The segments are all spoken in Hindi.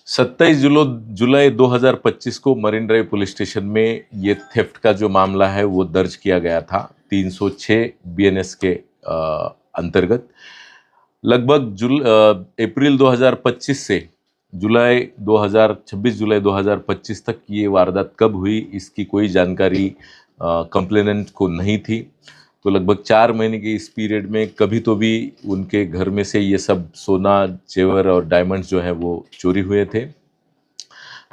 27 जुलाई 2025 को मरीन ड्राइव पुलिस स्टेशन में ये थेफ्ट का जो मामला है वो दर्ज किया गया था 306 बीएनएस के अंतर्गत। लगभग अप्रैल 2025 से जुलाई 2025 तक ये वारदात कब हुई इसकी कोई जानकारी कंप्लेनेंट को नहीं थी। तो लगभग 4 महीने के इस पीरियड में कभी तो भी उनके घर में से ये सब सोना, जेवर और डायमंड्स जो है वो चोरी हुए थे।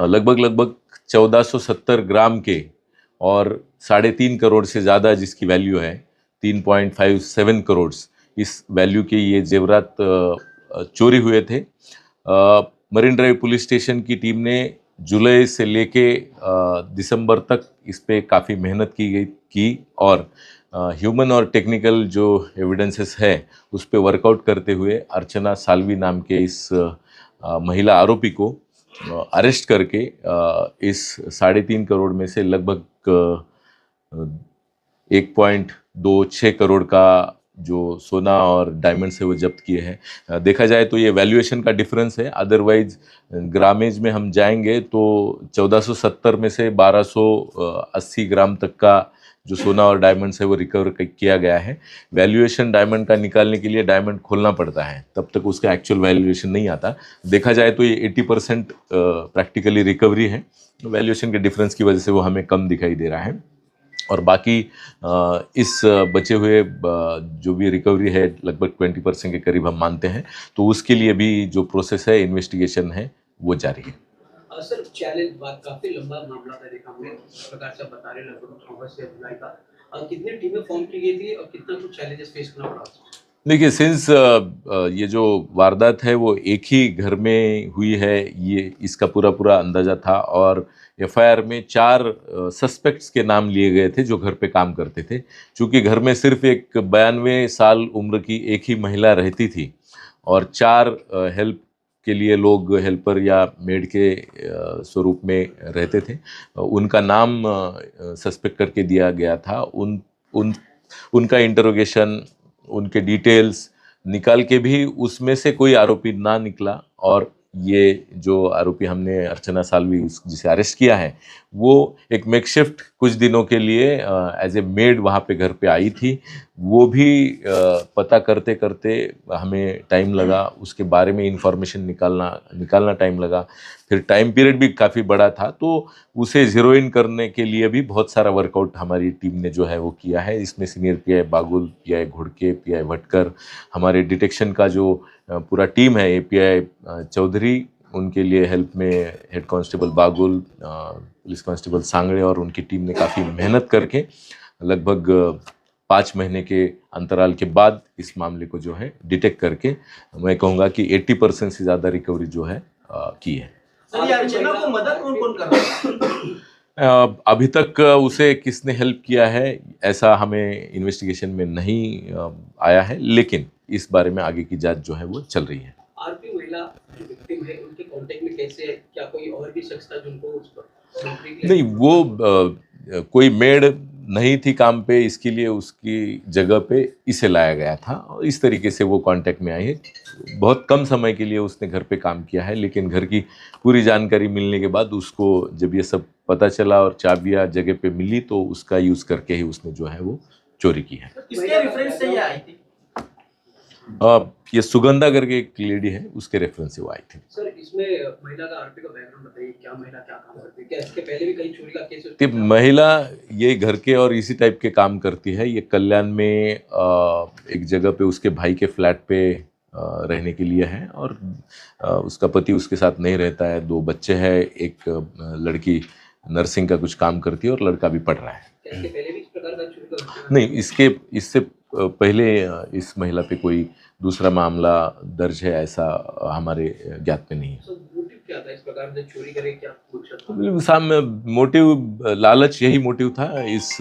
लगभग 1470 ग्राम के और 3.5 करोड़ से ज़्यादा जिसकी वैल्यू है 3.57 करोड़, इस वैल्यू के ये जेवरात चोरी हुए थे। मरीन ड्राइव पुलिस स्टेशन की टीम ने जुलाई से लेके दिसंबर तक इस पे काफ़ी मेहनत की और ह्यूमन और टेक्निकल जो एविडेंसेस है उस पे वर्कआउट करते हुए अर्चना साल्वी नाम के इस महिला आरोपी को अरेस्ट करके इस 3.5 करोड़ में से लगभग 1.26 करोड़ का जो सोना और डायमंड से वो जब्त किए हैं। देखा जाए तो ये वैल्यूएशन का डिफरेंस है, अदरवाइज ग्रामेज में हम जाएंगे तो 1470 में से 1280 ग्राम तक का जो सोना और डायमंड है वो रिकवर किया गया है। वैल्यूएशन डायमंड का निकालने के लिए डायमंड खोलना पड़ता है, तब तक उसका एक्चुअल वैल्यूएशन नहीं आता। देखा जाए तो ये 80% प्रैक्टिकली रिकवरी है, वैल्यूएशन के डिफरेंस की वजह से वो हमें कम दिखाई दे रहा है। और बाकी इस बचे हुए जो भी रिकवरी है लगभग 20% के करीब हम मानते हैं, तो उसके लिए भी जो प्रोसेस है, इन्वेस्टिगेशन है, वो जारी है। सर चैलेंज बात काफी लंबा मामला था, देखा हमने इस प्रकार से बता रहे लगभग अगस्त से जुलाई का कितनी टीमें फॉर्म की गई थी और कितना कुछ चैलेंजेस फेस करना पड़ा? देखिए, सिंस ये जो वारदात है वो एक ही घर में हुई है, ये इसका पूरा अंदाज़ा था और एफआईआर में 4 सस्पेक्ट्स के नाम लिए गए थे जो घर पे काम करते थे। चूँकि घर में सिर्फ एक 92 साल उम्र की एक ही महिला रहती थी और 4 हेल्प के लिए लोग हेल्पर या मेड के स्वरूप में रहते थे, उनका नाम सस्पेक्ट करके दिया गया था। उनका इंटरोगेशन, उनके डिटेल्स निकाल के भी उसमें से कोई आरोपी ना निकला और ये जो आरोपी हमने अर्चना साल्वी जिसे अरेस्ट किया है वो एक मेकशिफ्ट कुछ दिनों के लिए एज ए मेड वहाँ पे घर पे आई थी। वो भी पता करते करते हमें टाइम लगा, उसके बारे में इंफॉर्मेशन निकालना टाइम लगा, फिर टाइम पीरियड भी काफ़ी बड़ा था, तो उसे ज़ीरो इन करने के लिए भी बहुत सारा वर्कआउट हमारी टीम ने जो है वो किया है। इसमें senior PI Bagul, PI Ghudke, PI Bhatkar, हमारे डिटेक्शन का जो पूरा टीम है, एपीआई चौधरी, उनके लिए हेल्प में head constable Bagul, police constable Sangde और उनकी टीम ने काफ़ी मेहनत करके लगभग 5 महीने के अंतराल के बाद इस मामले को जो है डिटेक्ट करके मैं कहूँगा कि 80% से ज़्यादा रिकवरी जो है की है। सर, ये अर्चना को मदद कौन कर रहा है? अभी तक उसे किसने हेल्प किया है ऐसा हमें इन्वेस्टिगेशन में नहीं आया है, लेकिन इस बारे में आगे की जांच जो है वो चल रही है। आरोपी महिला जो विक्टिम है उनके कांटेक्ट में कैसे है? क्या कोई और भी शख्स था जिनको उस पर नौकरी के लिए? नहीं, वो कोई मेड नहीं थी काम पे, इसके लिए उसकी जगह पे इसे लाया गया था और इस तरीके से वो कांटेक्ट में आई है। बहुत कम समय के लिए उसने घर पे काम किया है, लेकिन घर की पूरी जानकारी मिलने के बाद उसको जब ये सब पता चला और चाबियां जगह पे मिली तो उसका यूज़ करके ही उसने जो है वो चोरी की है। किसके रेफरेंस से ये आई थी? ये सुगंधा करके एक लेडी है, उसके रेफरेंस से वो आई थी। सर, इसमें महिला का आरोपी का बैकग्राउंड बताइए, क्या महिला क्या काम करती है? क्या इसके पहले भी कहीं चोरी का केस? महिला ये घर के और इसी टाइप के काम करती है। ये कल्याण में एक जगह पे उसके भाई के फ्लैट पे रहने के लिए है और उसका पति उसके साथ नहीं रहता है, 2 बच्चे हैं, एक लड़की नर्सिंग का कुछ काम करती है और लड़का भी पढ़ रहा है। इसके पहले भी इस प्रकार का चोरी का? नहीं, इससे पहले इस महिला पे कोई दूसरा मामला दर्ज है ऐसा हमारे ज्ञात में नहीं है। मोटिव क्या था इस प्रकार से चोरी करे, क्या मकसद था? मोटिव लालच, यही मोटिव था इस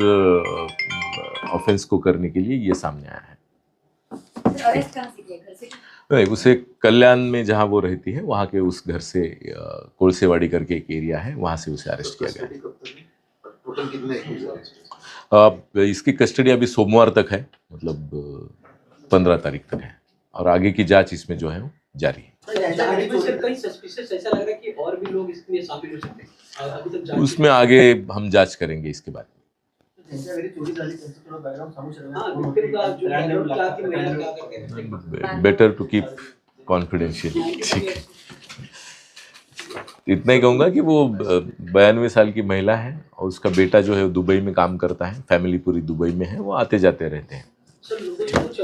ऑफेंस को करने के लिए, ये सामने आया है। अरेस्ट कहाँ से किया, घर से? नहीं, उसे कल्याण में जहाँ वो रहती है वहाँ के उस घर से, कोलसेवाड़ी करके एक एरिया है, वहाँ से उसे अरेस्ट किया गया। टोटल कितने? इसकी कस्टडी अभी सोमवार तक है, मतलब 15 तारीख तक है और आगे की जांच इसमें जो है वो जारी है। जाने में सर कई सस्पिशियस ऐसा लग रहा है कि और भी लोग इसमें शामिल हो सकते हैं अभी तक जांच उसमें आगे हम जांच करेंगे इसके बारे त्यांच्या घरी चोरी झाली त्यांचं थोडं बॅकग्राऊंड सांगू शकता हाँ कोण victim का जो Brand name क्या थी महिला brand क्या name- करते हैं में बेटर टू कीप कॉन्फिडेंशियल ठीक है इतना ही कहूँगा कि वो 92 साल की महिला है और उसका बेटा जो है वो दुबई में काम करता है, फैमिली पूरी दुबई में है, वो आते जाते रहते हैं। सर लोगों को कुछ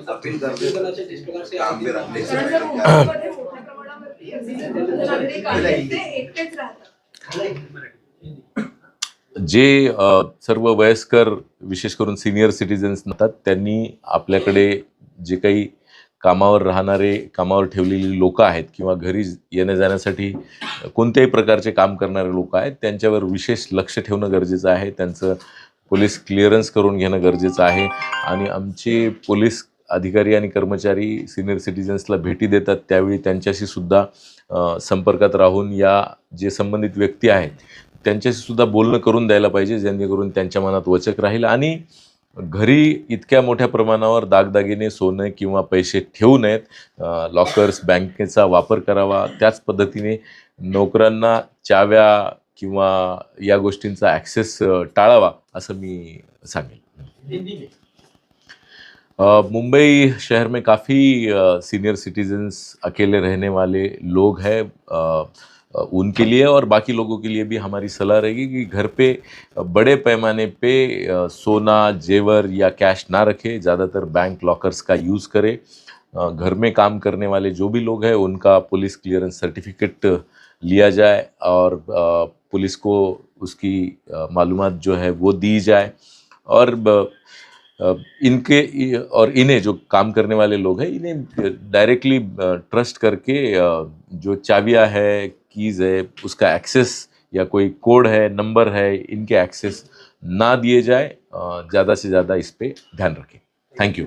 अपील करते हैं। करना चाहिए जिस प्रकार से काम पे रखने से कारण जर मुंबईमध्ये मोठ्या प्रमाणावरती नागरिक आहेत ते एकटेच राहतात जे सर्व वयस्कर विशेष करून सिनियर सिटीजन्स नसतात त्यांनी आपल्याकडे जे काही कामावर राहणारे कामावर ठेवलेली लोक आहेत किंवा घरी येण्या जाण्यासाठी कोणत्याही प्रकारचे काम करणारे लोक आहेत त्यांच्यावर विशेष लक्ष ठेवणं गरजेचं आहे, त्यांचं पोलीस क्लिअरन्स करून घेणं गरजेचं आहे आणि आमचे पोलीस अधिकारी आणि कर्मचारी सिनियर सिटीजन्सला भेटी देतात त्यावेळी त्यांच्याशी सुद्धा संपर्कात राहून या जे संबंधित व्यक्ती आहेत त्यांच्याशी सुद्धा बोलणं करून द्यायला पाहिजे जेणेकरून त्यांच्या मनात वचक राहील आणि घरी इतक्या मोठ्या प्रमाणावर दागदागिने सोनं किंवा पैसे ठेवू नयेत, लॉकर्स बँकेचा वापर करावा, त्याच पद्धतीने नोकरांना चाव्या किंवा या गोष्टींचा ॲक्सेस टाळावा असं मी सांगेन। मुंबई शहर में काफ़ी सीनियर सिटीजन्स अकेले रहने वाले लोग हैं, उनके लिए और बाकी लोगों के लिए भी हमारी सलाह रहेगी कि घर पे बड़े पैमाने पे सोना जेवर या कैश ना रखें, ज़्यादातर बैंक लॉकर्स का यूज़ करें। घर में काम करने वाले जो भी लोग हैं उनका पुलिस क्लियरेंस सर्टिफिकेट लिया जाए और पुलिस को उसकी मालूमात जो है वो दी जाए और इन्हें जो काम करने वाले लोग हैं इन्हें डायरेक्टली ट्रस्ट करके जो चाबियां है कीज़ है उसका एक्सेस या कोई कोड है नंबर है इनके एक्सेस ना दिए जाए, ज़्यादा से ज़्यादा इस पे ध्यान रखें। Thank you.